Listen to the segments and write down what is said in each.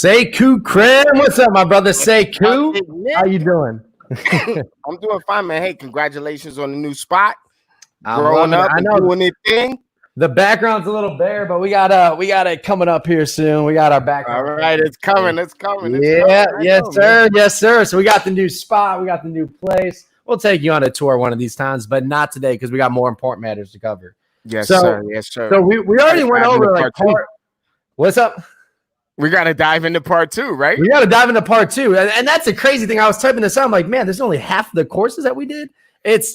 SekouKrem, what's up, my brother? Sekou, Hey, Nick. how you doing? I'm doing fine, man. Hey, congratulations on the new spot. I'm Growing loving it. up I and know doing it thing. the background's a little bare, but we got it coming up here soon. We got our background. All right, it's coming. It's coming. It's Yeah, coming. yes, know, sir. Man. Yes, sir. So we got the new spot. We got the new place. We'll take you on a tour one of these times, but not today because we got more important matters to cover. Yes, sir. Yes, sir. So we already went over like part. What's up? We got to dive into part 2, right? We got to dive into part 2. And that's a crazy thing. I was typing this out. I'm like, man, there's only half the courses that we did. It's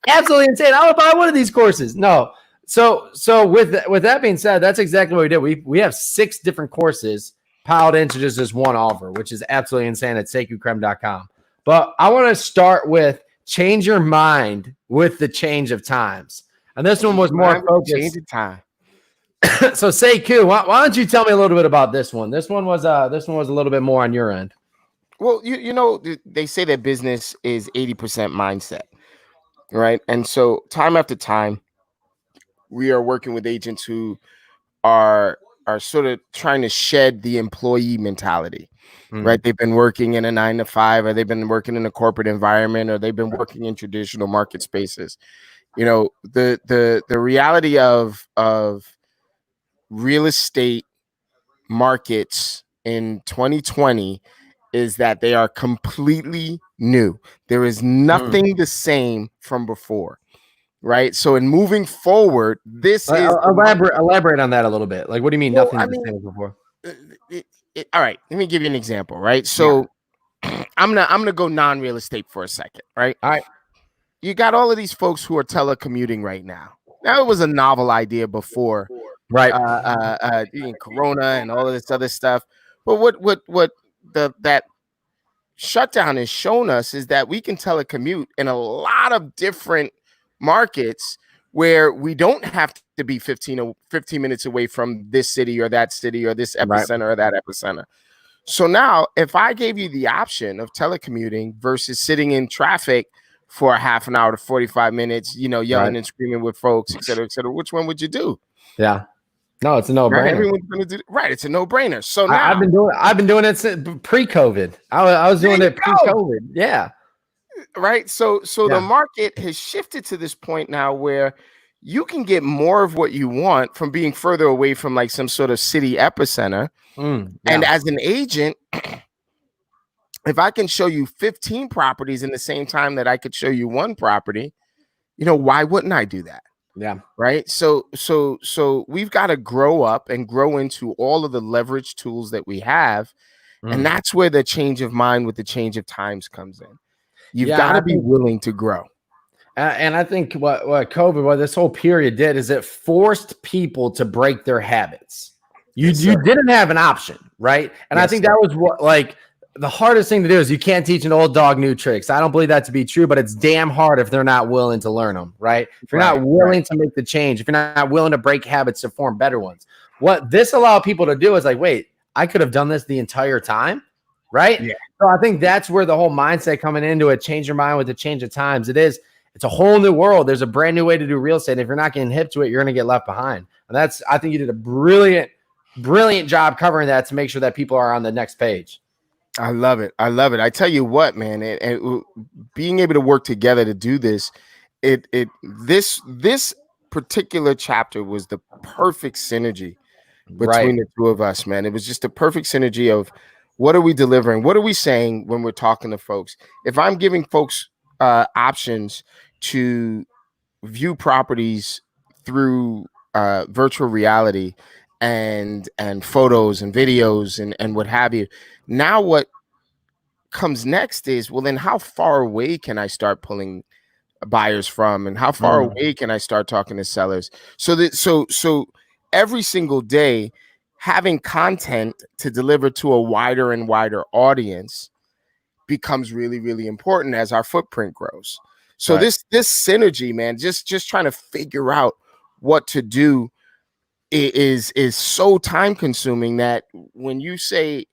absolutely insane. I would buy one of these courses. No. So with that being said, that's exactly what we did. We have 6 different courses piled into just this one offer, which is absolutely insane at SekouKrem.com. But I want to start with change your mind with the change of times. And this one was more focused. Change of time. So Sekou, why don't you tell me a little bit about this one? This one was a little bit more on your end. Well, you know, they say that business is 80% mindset, right? And so time after time, we are working with agents who are sort of trying to shed the employee mentality, right? They've been working in a 9-to-5, or they've been working in a corporate environment, or they've been working in traditional market spaces. You know, the reality of real estate markets in 2020 is that they are completely new. There is nothing the same from before, right? So in moving forward, this is elaborate on that a little bit. Like, what do you mean nothing the same as before? All right, let me give you an example, right? So I'm gonna go non-real estate for a second, right? All right. You got all of these folks who are telecommuting right now. Now, it was a novel idea before, right? Corona and all of this other stuff. But what that shutdown has shown us is that we can telecommute in a lot of different markets where we don't have to be 15 minutes away from this city or that city or this epicenter or that epicenter. So now, if I gave you the option of telecommuting versus sitting in traffic for a half an hour to 45 minutes, you know, yelling and screaming with folks, et cetera, which one would you do? Yeah. No, it's a no-brainer. Right? Everyone's going to do it. Right. It's a no-brainer. So now I've been doing it since pre-COVID. I was doing it pre-COVID. Yeah. Right. So the market has shifted to this point now where you can get more of what you want from being further away from like some sort of city epicenter. And as an agent, if I can show you 15 properties in the same time that I could show you one property, you know, why wouldn't I do that? Yeah. Right. So we've got to grow up and grow into all of the leverage tools that we have. And that's where the change of mind with the change of times comes in. You've got to be willing to grow. And I think what COVID, what this whole period did is it forced people to break their habits. You didn't have an option, right? And I think that was what, like, the hardest thing to do is you can't teach an old dog new tricks. I don't believe that to be true, but it's damn hard if they're not willing to learn them, right? If you're not willing to make the change, if you're not willing to break habits to form better ones. What this allowed people to do is like, wait, I could have done this the entire time, right? Yeah. So I think that's where the whole mindset coming into it, change your mind with the change of times. It's a whole new world. There's a brand new way to do real estate. And if you're not getting hip to it, you're going to get left behind. And I think you did a brilliant job covering that to make sure that people are on the next page. I love it. I tell you what, man, and being able to work together to do this, this particular chapter was the perfect synergy between the two of us, man. It was just a perfect synergy of what are we delivering? What are we saying when we're talking to folks? If I'm giving folks options to view properties through virtual reality and photos and videos and what have you, now what comes next is, well, then how far away can I start pulling buyers from, and how far away can I start talking to sellers? So every single day, having content to deliver to a wider and wider audience becomes really, really important as our footprint grows. So this synergy, man, just trying to figure out what to do is so time consuming that when you say,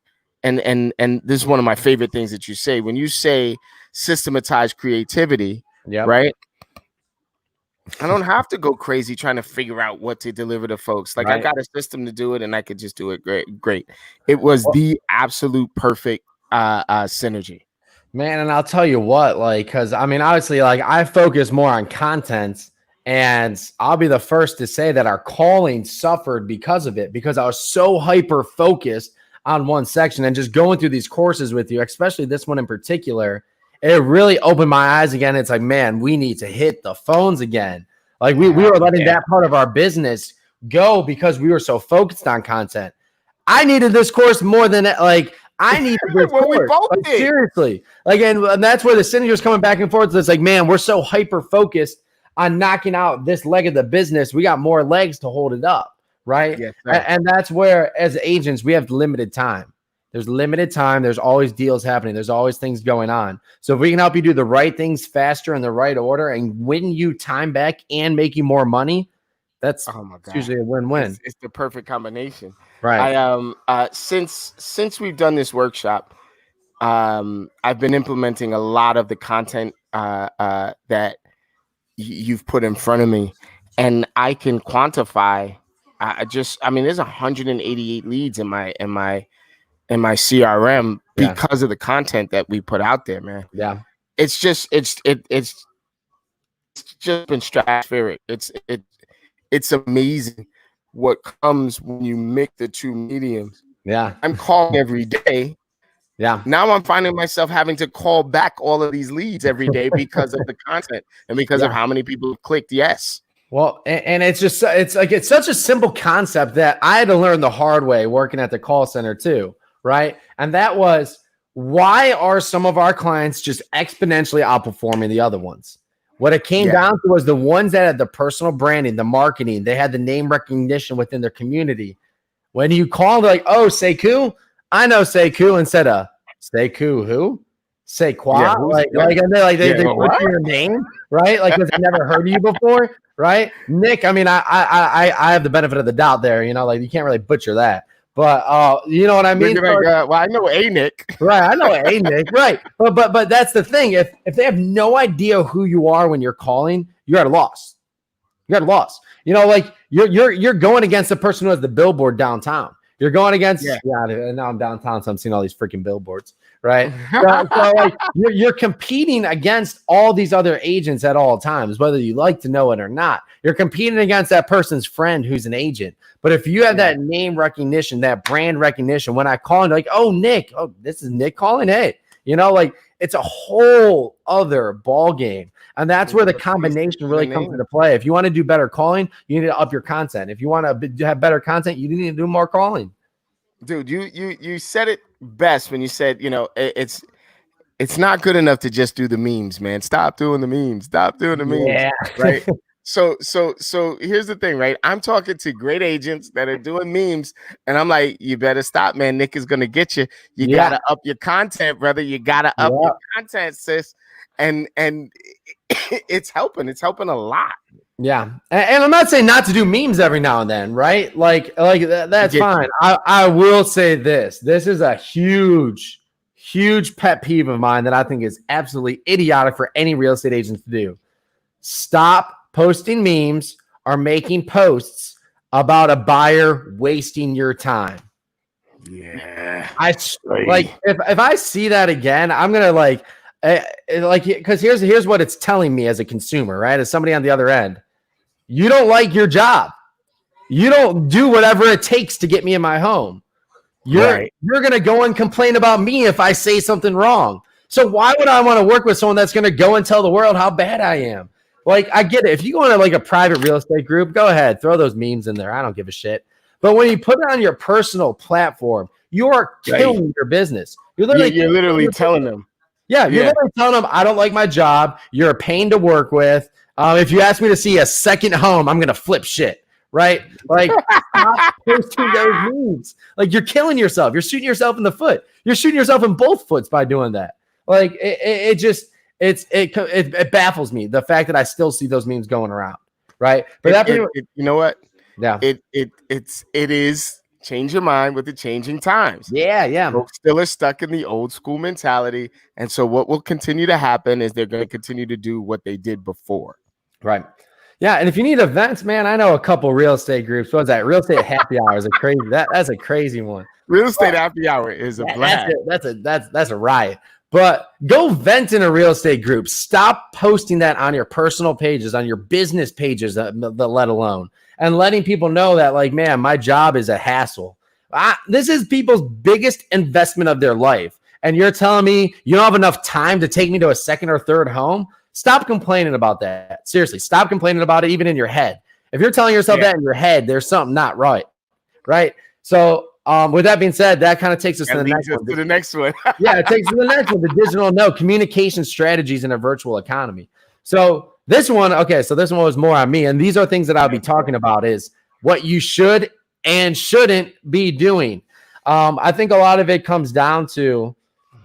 and this is one of my favorite things that you say, when you say systematize creativity, right? I don't have to go crazy trying to figure out what to deliver to folks. Like I got a system to do it, and I could just do it great. It was the absolute perfect synergy. Man, and I'll tell you what, like, because I mean, obviously, like, I focus more on content, and I'll be the first to say that our calling suffered because of it, because I was so hyper focused on one section and just going through these courses with you, especially this one in particular. It really opened my eyes again. It's like, man, we need to hit the phones again. Like, we were letting that part of our business go because we were so focused on content. I needed this course more than like. I need this well, we course. both Like, did. seriously. Like, and that's where the synergy was coming back and forth. It's like, man, we're so hyper focused on knocking out this leg of the business. We got more legs to hold it up, right? Yes, and that's where, as agents, we have limited time. There's limited time. There's always deals happening. There's always things going on. So if we can help you do the right things faster in the right order and win you time back and make you more money, that's usually a win-win. It's the perfect combination. Right. Since we've done this workshop, I've been implementing a lot of the content that you've put in front of me, and I can quantify. There's 188 leads in my CRM because of the content that we put out there, man. Yeah. It's just been stratospheric. It's amazing what comes when you mix the two mediums. Yeah. I'm calling every day. Yeah. Now I'm finding myself having to call back all of these leads every day because of the content and because of how many people have clicked yes. Well, and it's just, it's such a simple concept that I had to learn the hard way working at the call center too, right? And that was, why are some of our clients just exponentially outperforming the other ones? What it came down to was the ones that had the personal branding, the marketing, they had the name recognition within their community. When you call, they're like, oh, Sekou, I know Sekou, instead of Sekou who? Sekou. They put your name, right? Like, because I never heard of you before, right? Nick, I mean, I have the benefit of the doubt there, like you can't really butcher that. But you know what I mean? Well, I know a Nick. Right, I know a Nick, right. But that's the thing. If they have no idea who you are when you're calling, you're at a loss. You're at a loss. Like you're going against the person who has the billboard downtown. You're going against now I'm downtown, so I'm seeing all these freaking billboards, right? so like you're competing against all these other agents at all times, whether you like to know it or not. You're competing against that person's friend who's an agent. But if you have that name recognition, that brand recognition, when I call and like, oh, Nick, oh, this is Nick calling, hey, like it's a whole other ball game. And that's where the combination really comes into play. If you want to do better calling, you need to up your content. If you want to have better content, you need to do more calling. Dude, you said it best when you said, it's not good enough to just do the memes, man. Stop doing the memes. Stop doing the memes. Yeah. Right. So here's the thing, right? I'm talking to great agents that are doing memes, and I'm like, you better stop, man. Nick is gonna get you. You gotta up your content, brother. You gotta up your content, sis. And it's helping. It's helping a lot. Yeah. And I'm not saying not to do memes every now and then, right? Like that's fine. I will say this. This is a huge pet peeve of mine that I think is absolutely idiotic for any real estate agents to do. Stop posting memes or making posts about a buyer wasting your time. Yeah. If I see that again, I'm going to because here's what it's telling me as a consumer, right? As somebody on the other end, you don't like your job. You don't do whatever it takes to get me in my home. You're going to go and complain about me if I say something wrong. So why would I want to work with someone that's going to go and tell the world how bad I am? Like, I get it. If you go into like a private real estate group, go ahead, throw those memes in there. I don't give a shit. But when you put it on your personal platform, you are killing your business. You're literally telling them. Yeah, you're literally telling them, I don't like my job. You're a pain to work with. If you ask me to see a second home, I'm going to flip shit, right? Like, stop posting those memes. Like, you're killing yourself. You're shooting yourself in the foot. You're shooting yourself in both foots by doing that. Like, it baffles me, the fact that I still see those memes going around, right? But you know what? Yeah, it is change your mind with the changing times. Yeah. Folks still are stuck in the old school mentality, and so what will continue to happen is they're going to continue to do what they did before. Right. Yeah, and if you need events, man, I know a couple real estate groups. What's that? Real estate happy hour is a crazy. That's a crazy one. Real estate happy hour is a blast. That's a riot. But go vent in a real estate group. Stop posting that on your personal pages, on your business pages, let alone, and letting people know that, like, man, my job is a hassle. This is people's biggest investment of their life. And you're telling me you don't have enough time to take me to a second or third home? Stop complaining about that. Seriously, stop complaining about it even in your head. If you're telling yourself that in your head, there's something not right, right? So with that being said, that kind of takes us to the next one. To the next one. Yeah, it takes us to the next one, the digital communication strategies in a virtual economy. So this one was more on me. And these are things that I'll be talking about is what you should and shouldn't be doing. I think a lot of it comes down to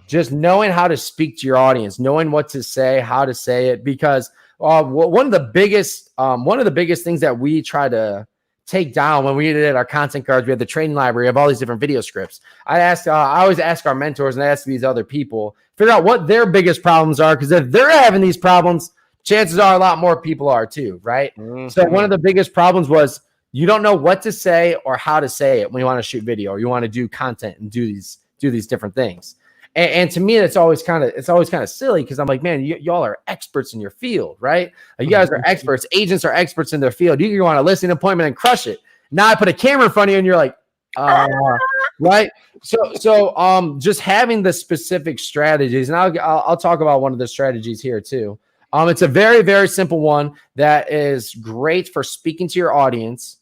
just knowing how to speak to your audience, knowing what to say, how to say it, because one of the biggest things that we try to take down when we did our content cards, we had the training library of all these different video scripts. I always ask our mentors and I ask these other people, figure out what their biggest problems are, because if they're having these problems, chances are a lot more people are too, right? Mm-hmm. So one of the biggest problems was you don't know what to say or how to say it when you want to shoot video or you want to do content and do these different things. And to me, it's always kind of silly because I'm like, man, y'all are experts in your field, right? You guys are experts. Agents are experts in their field. You want a listing appointment and crush it. Now I put a camera in front of you and you're like, right? So just having the specific strategies, and I'll talk about one of the strategies here too. It's a very, very simple one that is great for speaking to your audience.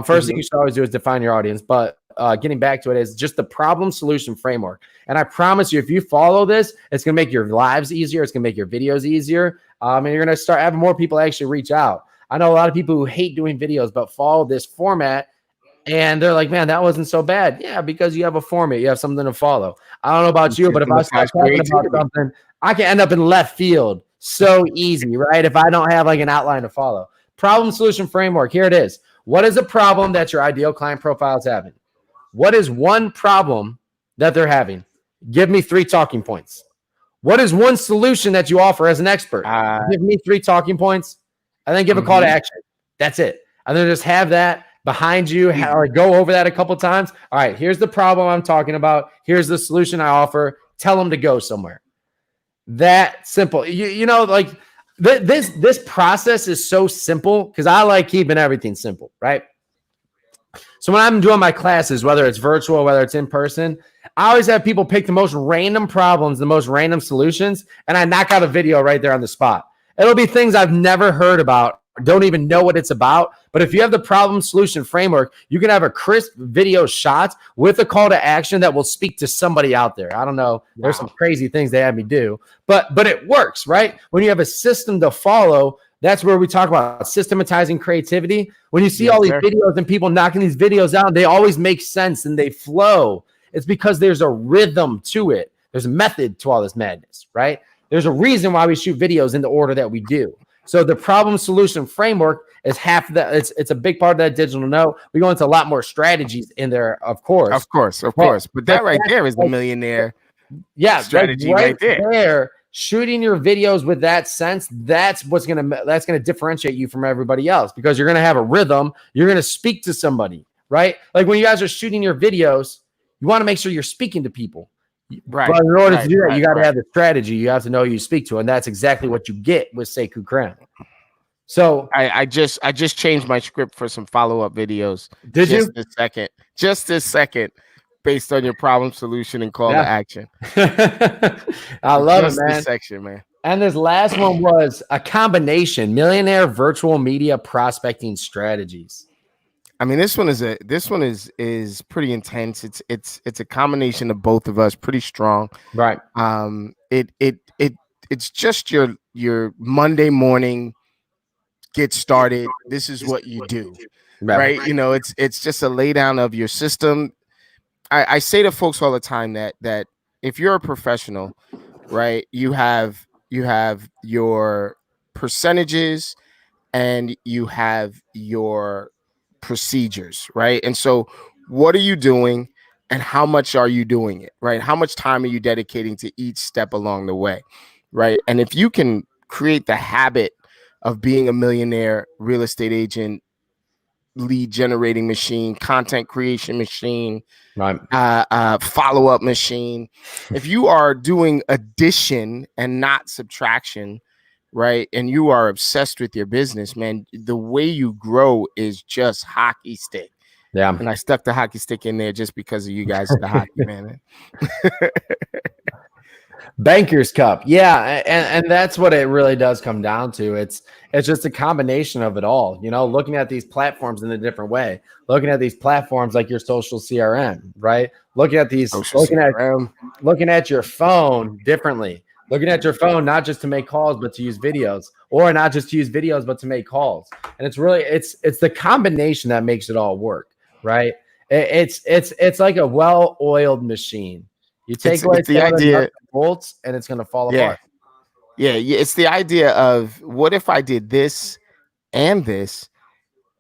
First thing you should always do is define your audience, but getting back to it is just the problem solution framework. And I promise you, if you follow this, it's going to make your lives easier. It's going to make your videos easier. And you're going to start having more people actually reach out. I know a lot of people who hate doing videos, but follow this format and they're like, man, that wasn't so bad. Yeah, because you have a format, you have something to follow. I don't know about you, but if I start talking about something, I can end up in left field so easy, right? If I don't have like an outline to follow. Problem solution framework. Here it is. What is a problem that your ideal client profile is having? What is one problem that they're having? Give me 3 talking points. What is one solution that you offer as an expert? Give me 3 talking points and then give a call to action. That's it. And then just have that behind you or go over that a couple of times. All right, here's the problem I'm talking about. Here's the solution I offer. Tell them to go somewhere. That simple. You know, like this process is so simple because I like keeping everything simple, right? So when I'm doing my classes, whether it's virtual, whether it's in person, I always have people pick the most random problems, the most random solutions, and I knock out a video right there on the spot. It'll be things I've never heard about, don't even know what it's about. But if you have the problem solution framework, you can have a crisp video shot with a call to action that will speak to somebody out there. I don't know. There's some crazy things they have me do, but it works, right? When you have a system to follow, that's where we talk about systematizing creativity. When you see all these videos and people knocking these videos out, they always make sense and they flow. It's because there's a rhythm to it. There's a method to all this madness, right? There's a reason why we shoot videos in the order that we do. So the problem solution framework is half of that. It's a big part of that digital note. We go into a lot more strategies in there, of course. Of course. But that right there is the millionaire strategy right there. Shooting your videos with that sense, that's gonna differentiate you from everybody else because you're gonna have a rhythm. You're gonna speak to somebody, right? Like when you guys are shooting your videos, you want to make sure you're speaking to people. Right. But in order to do that, you got to have the strategy. You have to know who you speak to, and that's exactly what you get with SekouKrem. So I just changed my script for some follow-up videos. Did you? Just this second, based on your problem solution and call to action. I love it, man. This section, man. And this last one was a combination millionaire virtual media prospecting strategies. I mean, this one is pretty intense. It's a combination of both of us, pretty strong. Right. It's just your Monday morning get started. This is what you do, right? You know, it's just a lay down of your system. I say to folks all the time that if you're a professional, right, you have your percentages and you have your procedures, right? And so what are you doing and how much are you doing it, right? How much time are you dedicating to each step along the way, right? And if you can create the habit of being a millionaire real estate agent, lead generating machine, content creation machine, Right. Follow-up machine. If you are doing addition and not subtraction, right, and you are obsessed with your business, man, the way you grow is just hockey stick. Yeah. And I stuck the hockey stick in there just because of you guys, the hockey, man. Banker's Cup. Yeah. And that's what it really does come down to. It's just a combination of it all, you know, looking at these platforms in a different way, looking at these platforms like your social CRM, right? Looking at these, looking at your phone differently, looking at your phone, not just to make calls, but to use videos, or not just to use videos, but to make calls. And it's really, it's the combination that makes it all work, right? It's like a well-oiled machine. You take away the idea bolts and it's going to fall apart. Yeah. It's the idea of, what if I did this and this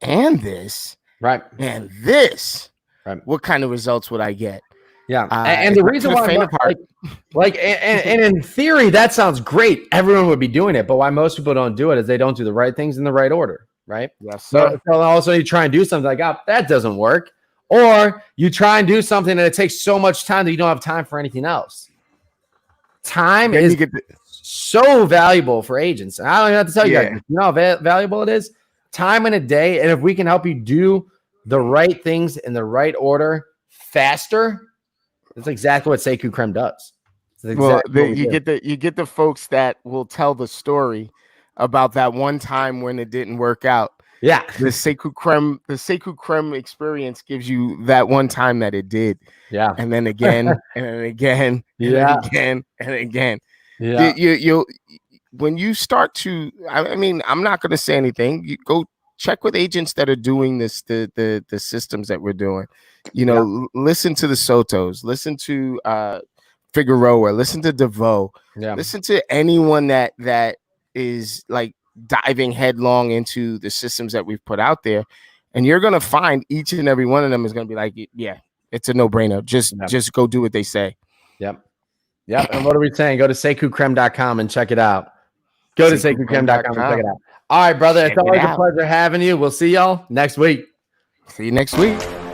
and this, right, and this, right? What kind of results would I get? Yeah. And the reason why and in theory, that sounds great. Everyone would be doing it. But why most people don't do it is they don't do the right things in the right order. Right. Yes, sir. So also you try and do something like, oh, that doesn't work. Or you try and do something and it takes so much time that you don't have time for anything else. Time is so valuable for agents. And I don't even have to tell you guys, you know how valuable it is? Time in a day. And if we can help you do the right things in the right order faster, that's exactly what SekouKrem does. You get the folks that will tell the story about that one time when it didn't work out. Yeah. The SekouKrem experience gives you that one time that it did. Yeah. And then again, and then again, and then again, and again. Yeah. You when you start to, I mean, I'm not going to say anything. You go check with agents that are doing this, the systems that we're doing. You know, listen to the Sotos, listen to Figueroa, listen to DeVoe, listen to anyone that is like diving headlong into the systems that we've put out there, and you're going to find each and every one of them is going to be like, yeah, it's a no-brainer. Just go do what they say. Yep. And what are we saying? Go to SekouKrem.com and check it out. Go to SekouKrem.com and check it out. All right, brother. It's always a pleasure having you. We'll see y'all next week. See you next week.